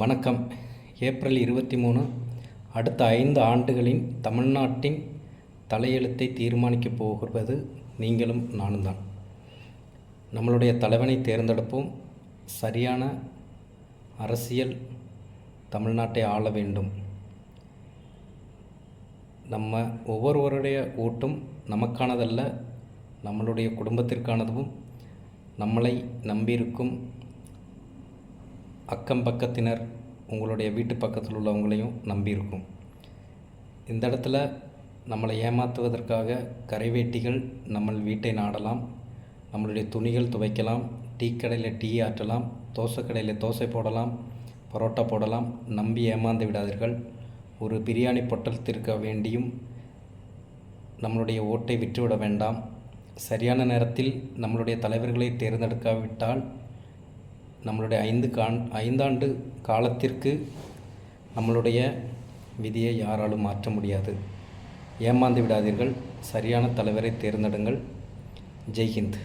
வணக்கம். ஏப்ரல் 23 அடுத்த 5 ஆண்டுகளின் தமிழ்நாட்டின் தலையெழுத்தை தீர்மானிக்கப் போகிறது நீங்களும் நானும் தான். நம்மளுடைய தலைவனை தேர்ந்தெடுப்போம். சரியான அரசியல் தமிழ்நாட்டை ஆள வேண்டும். நம்ம ஒவ்வொருவருடைய ஓட்டும் நமக்கானதல்ல, நம்மளுடைய குடும்பத்திற்கானதும் நம்மளை நம்பியிருக்கும் அக்கம் பக்கத்தினர், உங்களுடைய வீட்டு பக்கத்தில் உள்ளவங்களையும் நம்பியிருக்கும். இந்த இடத்துல நம்மளை ஏமாற்றுவதற்காக கரைவேட்டிகள் நம்ம வீட்டை நாடலாம், நம்மளுடைய துணிகள் துவைக்கலாம், டீ கடையில் டீ ஆற்றலாம், தோசை கடையில் தோசை போடலாம், பரோட்டா போடலாம். நம்பி ஏமாந்து விடாதீர்கள். ஒரு பிரியாணி பொட்டலத்திற்க வேண்டியும் நம்மளுடைய ஓட்டை விற்றுவிட வேண்டாம். சரியான நேரத்தில் நம்மளுடைய தலைவர்களை தேர்ந்தெடுக்காவிட்டால் நம்மளுடைய 5 ஆண்டு காலத்திற்கு நம்மளுடைய விதியை யாராலும் மாற்ற முடியாது. ஏமாந்து விடாதீர்கள். சரியான தலைவரை தேர்ந்தெடுங்கள். ஜெய்ஹிந்த்.